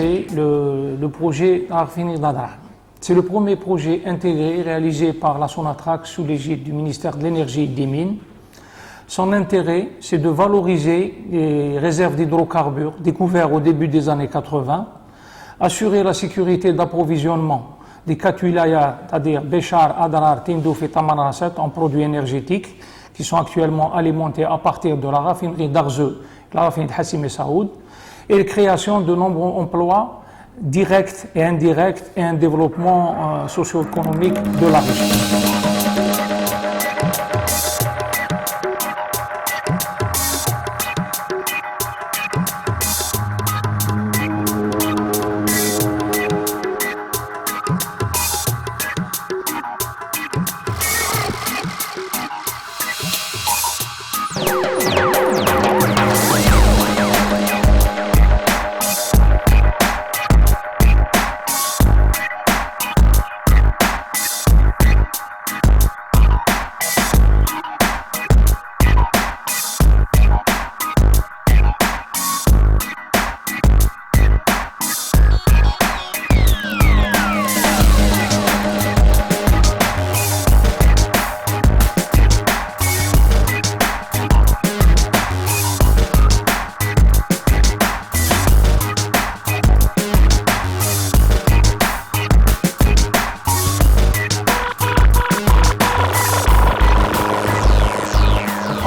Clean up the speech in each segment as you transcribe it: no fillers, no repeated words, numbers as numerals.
lancé le projet Raffinerie d'Adrar. C'est le premier projet intégré réalisé par la Sonatrach sous l'égide du ministère de l'Énergie et des Mines. Son intérêt, c'est de valoriser les réserves d'hydrocarbures découvertes au début des années 80, assurer la sécurité d'approvisionnement des 4 wilayas, c'est-à-dire Béchar, Adrar, Tindouf et Tamanrasset, en produits énergétiques qui sont actuellement alimentés à partir de la raffinerie d'Arzeu, la raffinerie de Hassim et Saoud, et la création de nombreux emplois directs et indirects et un développement socio-économique de la région.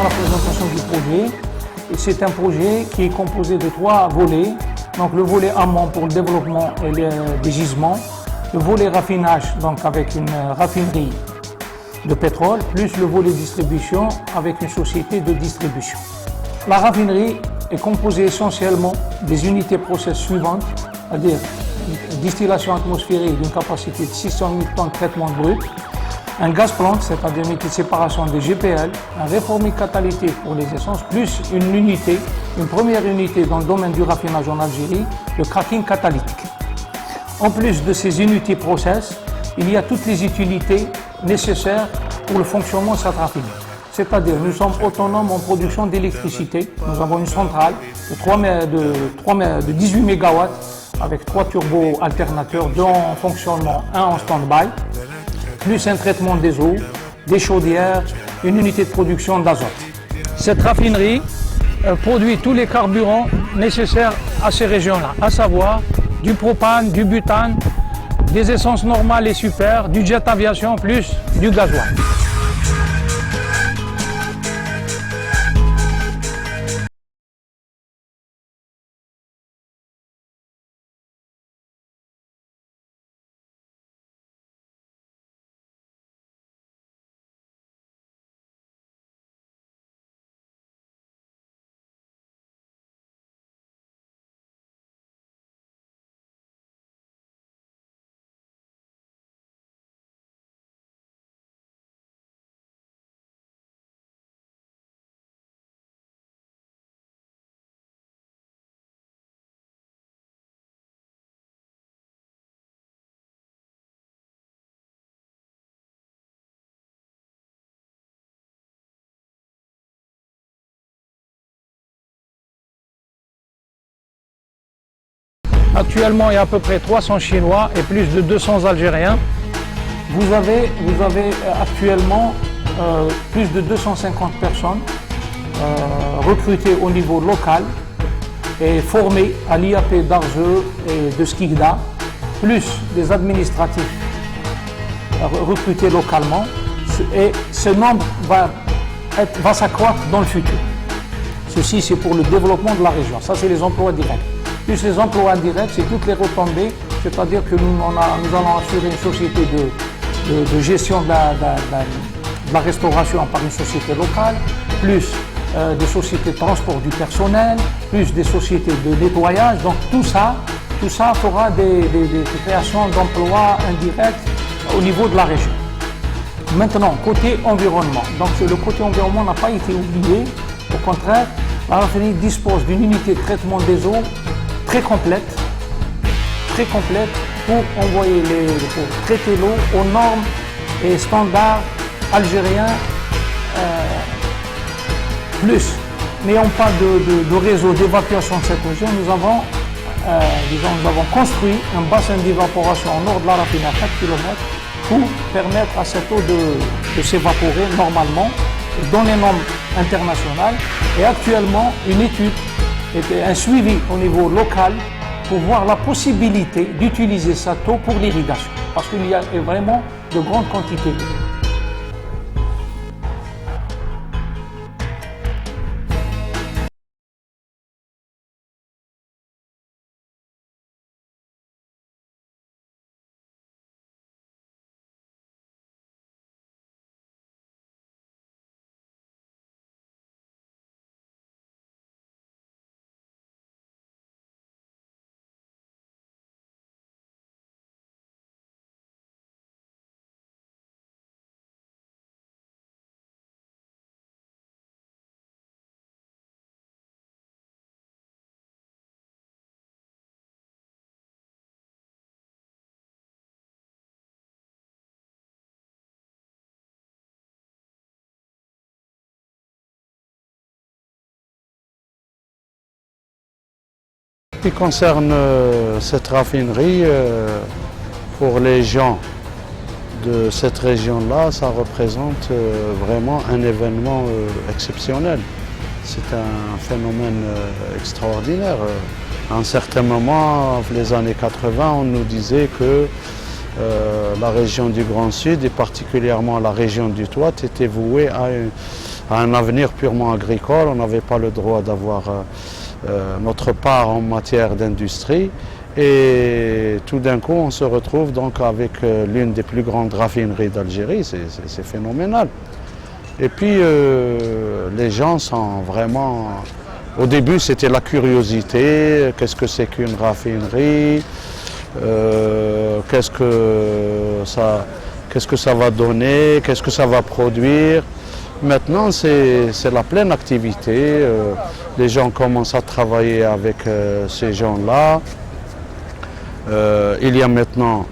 La présentation du projet. C'est un projet qui est composé de 3 volets. Donc le volet amont pour le développement et des gisements, le volet raffinage donc avec une raffinerie de pétrole, plus le volet distribution avec une société de distribution. La raffinerie est composée essentiellement des unités process suivantes, c'est-à-dire distillation atmosphérique d'une capacité de 600 000 tonnes de traitement brut, un gaz plant, c'est-à-dire une unité de séparation des GPL, un réforming catalytique pour les essences, plus une première unité dans le domaine du raffinage en Algérie, le cracking catalytique. En plus de ces unités process, il y a toutes les utilités nécessaires pour le fonctionnement de cette raffinerie. C'est-à-dire, nous sommes autonomes en production d'électricité. Nous avons une centrale de 18 MW avec 3 turbos alternateurs, 2 en fonctionnement, 1 en stand-by, plus un traitement des eaux, des chaudières, une unité de production d'azote. Cette raffinerie produit tous les carburants nécessaires à ces régions-là, à savoir du propane, du butane, des essences normales et super, du jet aviation plus du gasoil. Actuellement, il y a à peu près 300 Chinois et plus de 200 Algériens. Vous avez actuellement plus de 250 personnes recrutées au niveau local et formées à l'IAP d'Arzeu et de Skikda, plus des administratifs recrutés localement. Et ce nombre va s'accroître dans le futur. Ceci, c'est pour le développement de la région. Ça, c'est les emplois directs. Plus les emplois indirects, c'est toutes les retombées, c'est-à-dire que nous allons assurer une société de gestion de la restauration par une société locale, plus des sociétés de transport du personnel, plus des sociétés de nettoyage. Donc tout ça fera des créations d'emplois indirects au niveau de la région. Maintenant, côté environnement. Donc le côté environnement n'a pas été oublié. Au contraire, la raffinerie dispose d'une unité de traitement des eaux très complète pour traiter l'eau aux normes et standards algériens. Plus, n'ayant pas de réseau d'évacuation de cette région, nous avons disons, nous avons construit un bassin d'évaporation au nord de la raffinerie à 4 km pour permettre à cette eau de s'évaporer normalement dans les normes internationales. Et actuellement, une étude, un suivi au niveau local pour voir la possibilité d'utiliser cette eau pour l'irrigation. Parce qu'il y a vraiment de grandes quantités d'eau. Ce qui concerne cette raffinerie, pour les gens de cette région-là, ça représente vraiment un événement exceptionnel. C'est un phénomène extraordinaire. À un certain moment, les années 80, on nous disait que la région du Grand Sud et particulièrement la région du Touat était vouée à un avenir purement agricole. On n'avait pas le droit d'avoir notre part en matière d'industrie. Et tout d'un coup, on se retrouve donc avec l'une des plus grandes raffineries d'Algérie. C'est phénoménal. Et puis, les gens sont vraiment... Au début, c'était la curiosité. Qu'est-ce que c'est qu'une raffinerie? Qu'est-ce que ça va donner? Qu'est-ce que ça va produire? Maintenant, c'est la pleine activité. Les gens commencent à travailler avec ces gens-là. Il y a maintenant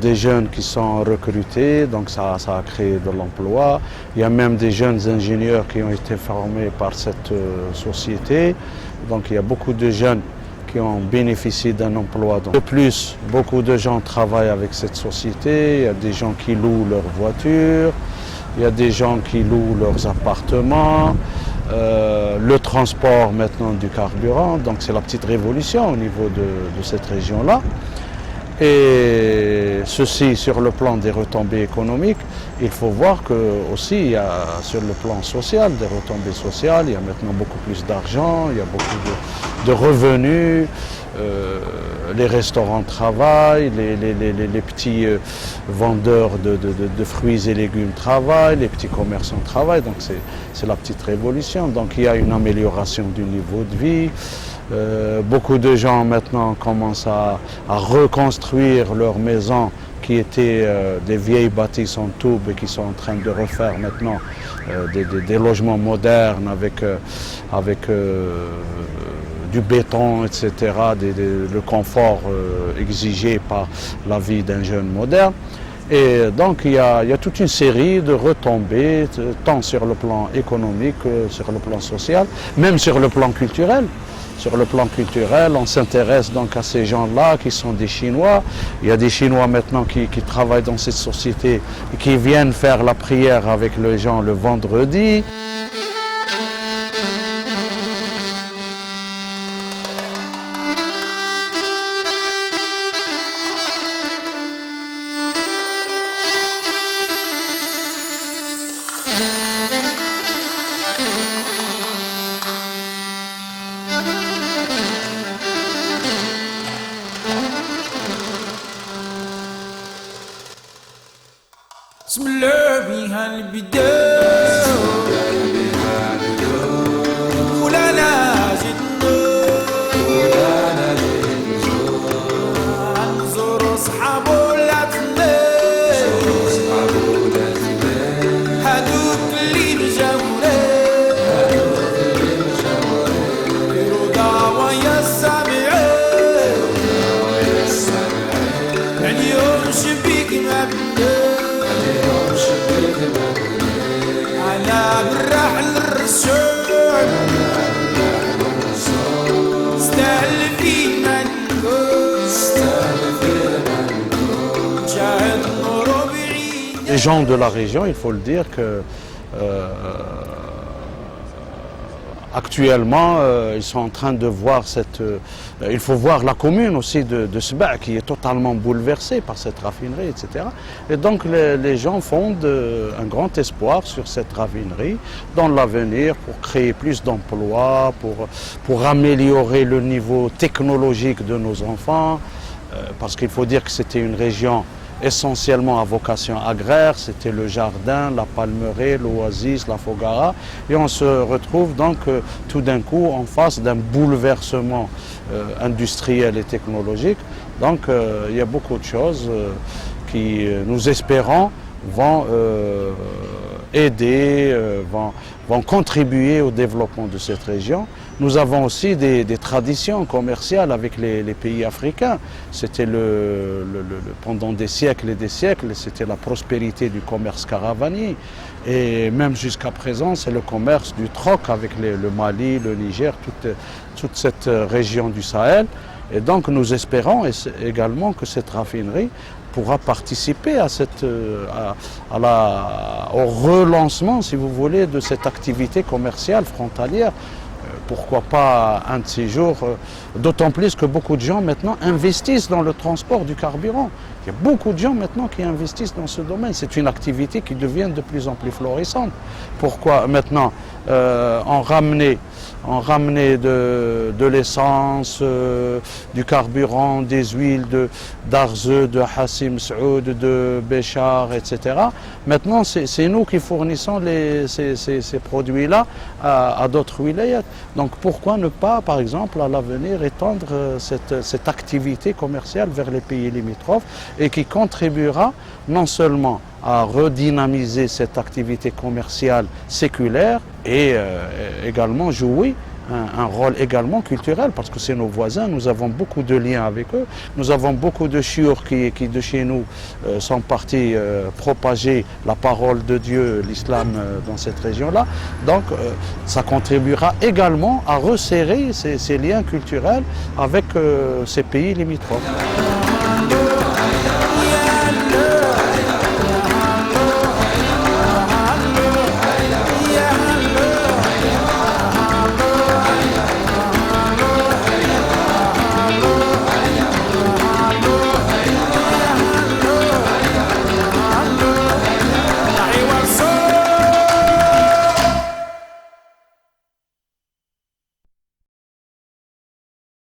des jeunes qui sont recrutés, donc ça a créé de l'emploi. Il y a même des jeunes ingénieurs qui ont été formés par cette société. Donc il y a beaucoup de jeunes qui ont bénéficié d'un emploi. De plus, beaucoup de gens travaillent avec cette société. Il y a des gens qui louent leurs voitures, il y a des gens qui louent leurs appartements. Le transport maintenant du carburant, donc c'est la petite révolution au niveau de cette région-là. Et ceci sur le plan des retombées économiques, il faut voir que aussi il y a sur le plan social des retombées sociales, il y a maintenant beaucoup plus d'argent, il y a beaucoup de revenus, les restaurants travaillent, les petits vendeurs de fruits et légumes travaillent, les petits commerçants travaillent, donc c'est la petite révolution. Donc il y a une amélioration du niveau de vie. Beaucoup de gens maintenant commencent à reconstruire leurs maisons qui étaient des vieilles bâtisses en toube et qui sont en train de refaire maintenant des logements modernes avec du béton, etc., le confort exigé par la vie d'un jeune moderne. Et donc il y a toute une série de retombées, tant sur le plan économique que sur le plan social, même sur le plan culturel. Sur le plan culturel, on s'intéresse donc à ces gens-là qui sont des Chinois. Il y a des Chinois maintenant qui travaillent dans cette société et qui viennent faire la prière avec les gens le vendredi. بسم الله بها البداية مولانا زيد نزور صحاب ولاتنا هادوك اللي مجاورين ديروا دعوة يا السامعين اليوم شبيك ما بدنا على بالراحل الرسول استهل فينا gens de la région, il faut le dire que actuellement, ils sont en train de voir il faut voir la commune aussi de Sba qui est totalement bouleversée par cette raffinerie, etc. Et donc les gens fondent un grand espoir sur cette raffinerie dans l'avenir pour créer plus d'emplois, pour améliorer le niveau technologique de nos enfants, parce qu'il faut dire que c'était une région essentiellement à vocation agraire, c'était le jardin, la palmeraie, l'oasis, la fogara, et on se retrouve donc tout d'un coup en face d'un bouleversement industriel et technologique. Donc il y a beaucoup de choses qui, nous espérons, vont aider, vont contribuer au développement de cette région. Nous avons aussi des traditions commerciales avec les pays africains. C'était pendant des siècles et des siècles, c'était la prospérité du commerce caravanier. Et même jusqu'à présent, c'est le commerce du troc avec le Mali, le Niger, toute cette région du Sahel. Et donc nous espérons également que cette raffinerie pourra participer au relancement, si vous voulez, de cette activité commerciale frontalière. Pourquoi pas un de ces jours, d'autant plus que beaucoup de gens maintenant investissent dans le transport du carburant. Il y a beaucoup de gens maintenant qui investissent dans ce domaine. C'est une activité qui devient de plus en plus florissante. Pourquoi maintenant en ramener de l'essence, du carburant, des huiles d'Arze, de Hassim Saoud, de Béchar, etc. Maintenant, c'est nous qui fournissons ces produits-là à d'autres wilayats. Donc pourquoi ne pas, par exemple, à l'avenir, étendre cette activité commerciale vers les pays limitrophes et qui contribuera non seulement à redynamiser cette activité commerciale séculaire et également jouer un rôle également culturel, parce que c'est nos voisins, nous avons beaucoup de liens avec eux, nous avons beaucoup de chiours qui de chez nous sont partis propager la parole de Dieu, l'islam dans cette région-là. Donc ça contribuera également à resserrer ces liens culturels avec ces pays limitrophes.